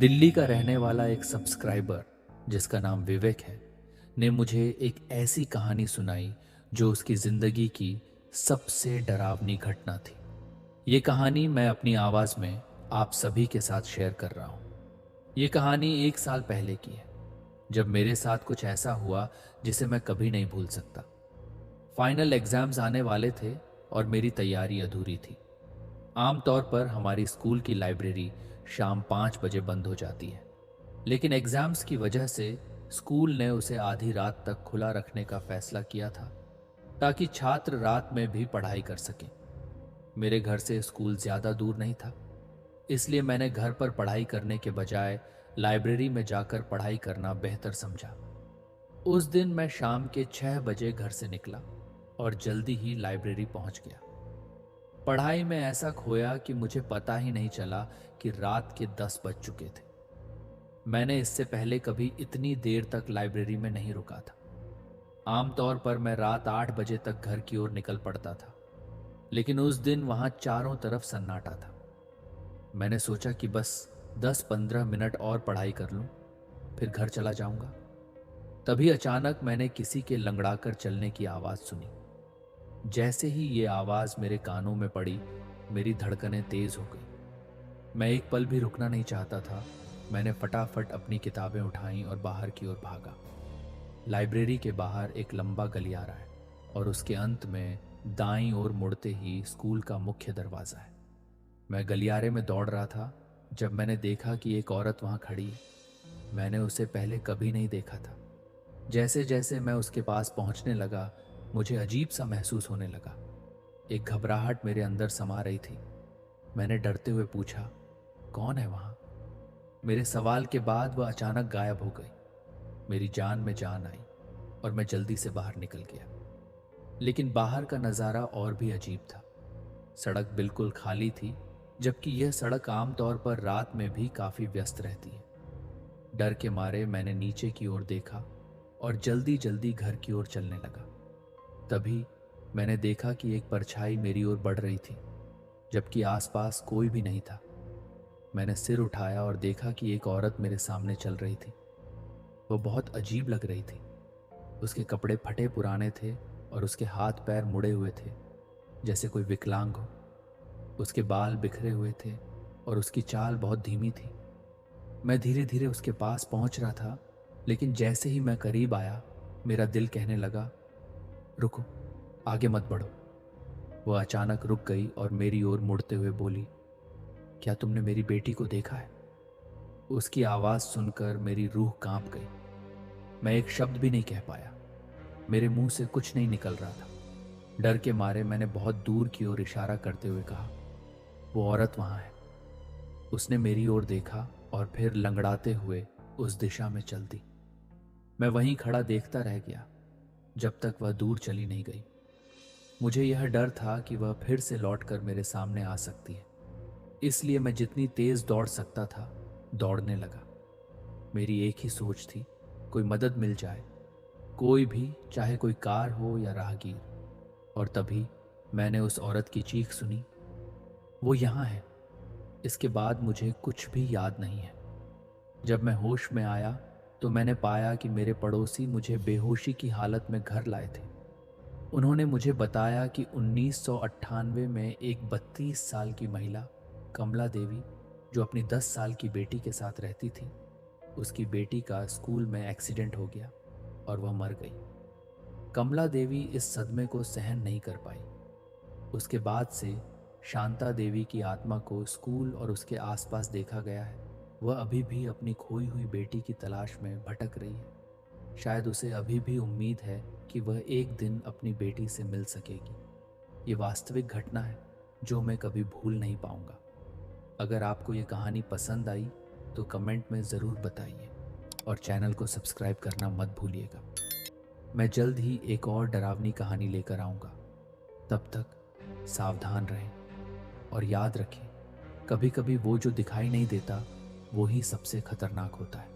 दिल्ली का रहने वाला एक सब्सक्राइबर जिसका नाम विवेक है ने मुझे एक ऐसी कहानी सुनाई जो उसकी ज़िंदगी की सबसे डरावनी घटना थी। ये कहानी मैं अपनी आवाज़ में आप सभी के साथ शेयर कर रहा हूँ। ये कहानी 1 साल पहले की है, जब मेरे साथ कुछ ऐसा हुआ जिसे मैं कभी नहीं भूल सकता। फाइनल एग्ज़ाम्स आने वाले थे और मेरी तैयारी अधूरी थी। आमतौर पर हमारी स्कूल की लाइब्रेरी शाम 5 बजे बंद हो जाती है, लेकिन एग्जाम्स की वजह से स्कूल ने उसे आधी रात तक खुला रखने का फैसला किया था, ताकि छात्र रात में भी पढ़ाई कर सकें। मेरे घर से स्कूल ज़्यादा दूर नहीं था, इसलिए मैंने घर पर पढ़ाई करने के बजाय लाइब्रेरी में जाकर पढ़ाई करना बेहतर समझा। उस दिन मैं शाम के 6 बजे घर से निकला और जल्दी ही लाइब्रेरी पहुंच गया। पढ़ाई में ऐसा खोया कि मुझे पता ही नहीं चला कि रात के 10 बज चुके थे। मैंने इससे पहले कभी इतनी देर तक लाइब्रेरी में नहीं रुका था। आमतौर पर मैं रात 8 बजे तक घर की ओर निकल पड़ता था, लेकिन उस दिन वहां चारों तरफ सन्नाटा था। मैंने सोचा कि बस 10-15 मिनट और पढ़ाई कर लूं, फिर घर चला जाऊंगा। तभी अचानक मैंने किसी के लंगड़ाकर चलने की आवाज़ सुनी। जैसे ही ये आवाज़ मेरे कानों में पड़ी, मेरी धड़कनें तेज हो गई। मैं एक पल भी रुकना नहीं चाहता था। मैंने फटाफट अपनी किताबें उठाईं और बाहर की ओर भागा। लाइब्रेरी के बाहर एक लंबा गलियारा है और उसके अंत में दाईं ओर मुड़ते ही स्कूल का मुख्य दरवाज़ा है। मैं गलियारे में दौड़ रहा था जब मैंने देखा कि एक औरत वहाँ खड़ी है। मैंने उसे पहले कभी नहीं देखा था। जैसे जैसे मैं उसके पास पहुँचने लगा, मुझे अजीब सा महसूस होने लगा। एक घबराहट मेरे अंदर समा रही थी। मैंने डरते हुए पूछा, कौन है वहाँ? मेरे सवाल के बाद वह अचानक गायब हो गई। मेरी जान में जान आई और मैं जल्दी से बाहर निकल गया। लेकिन बाहर का नज़ारा और भी अजीब था। सड़क बिल्कुल खाली थी, जबकि यह सड़क आमतौर पर रात में भी काफ़ी व्यस्त रहती है। डर के मारे मैंने नीचे की ओर देखा और जल्दी जल्दी घर की ओर चलने लगा। तभी मैंने देखा कि एक परछाई मेरी ओर बढ़ रही थी, जबकि आसपास कोई भी नहीं था। मैंने सिर उठाया और देखा कि एक औरत मेरे सामने चल रही थी। वो बहुत अजीब लग रही थी। उसके कपड़े फटे पुराने थे और उसके हाथ पैर मुड़े हुए थे, जैसे कोई विकलांग हो। उसके बाल बिखरे हुए थे और उसकी चाल बहुत धीमी थी। मैं धीरे धीरे उसके पास पहुंच रहा था, लेकिन जैसे ही मैं करीब आया, मेरा दिल कहने लगा, रुको, आगे मत बढ़ो। वह अचानक रुक गई और मेरी ओर मुड़ते हुए बोली, क्या तुमने मेरी बेटी को देखा है? उसकी आवाज़ सुनकर मेरी रूह कांप गई। मैं एक शब्द भी नहीं कह पाया। मेरे मुंह से कुछ नहीं निकल रहा था। डर के मारे मैंने बहुत दूर की ओर इशारा करते हुए कहा, वो औरत वहाँ है। उसने मेरी ओर देखा और फिर लंगड़ाते हुए उस दिशा में चल दी। मैं वहीं खड़ा देखता रह गया जब तक वह दूर चली नहीं गई। मुझे यह डर था कि वह फिर से लौटकर मेरे सामने आ सकती है, इसलिए मैं जितनी तेज दौड़ सकता था दौड़ने लगा। मेरी एक ही सोच थी, कोई मदद मिल जाए, कोई भी, चाहे कोई कार हो या राहगीर। और तभी मैंने उस औरत की चीख सुनी, वो यहाँ है। इसके बाद मुझे कुछ भी याद नहीं है। जब मैं होश में आया तो मैंने पाया कि मेरे पड़ोसी मुझे बेहोशी की हालत में घर लाए थे। उन्होंने मुझे बताया कि 1998 में एक 32 साल की महिला, कमला देवी, जो अपनी 10 साल की बेटी के साथ रहती थी, उसकी बेटी का स्कूल में एक्सीडेंट हो गया और वह मर गई। कमला देवी इस सदमे को सहन नहीं कर पाई। उसके बाद से शांता देवी की आत्मा को स्कूल और उसके आसपास देखा गया है। वह अभी भी अपनी खोई हुई बेटी की तलाश में भटक रही है। शायद उसे अभी भी उम्मीद है कि वह एक दिन अपनी बेटी से मिल सकेगी। ये वास्तविक घटना है जो मैं कभी भूल नहीं पाऊंगा। अगर आपको ये कहानी पसंद आई तो कमेंट में ज़रूर बताइए और चैनल को सब्सक्राइब करना मत भूलिएगा। मैं जल्द ही एक और डरावनी कहानी लेकर आऊँगा। तब तक सावधान रहें और याद रखें, कभी कभी वो जो दिखाई नहीं देता वो ही सबसे खतरनाक होता है।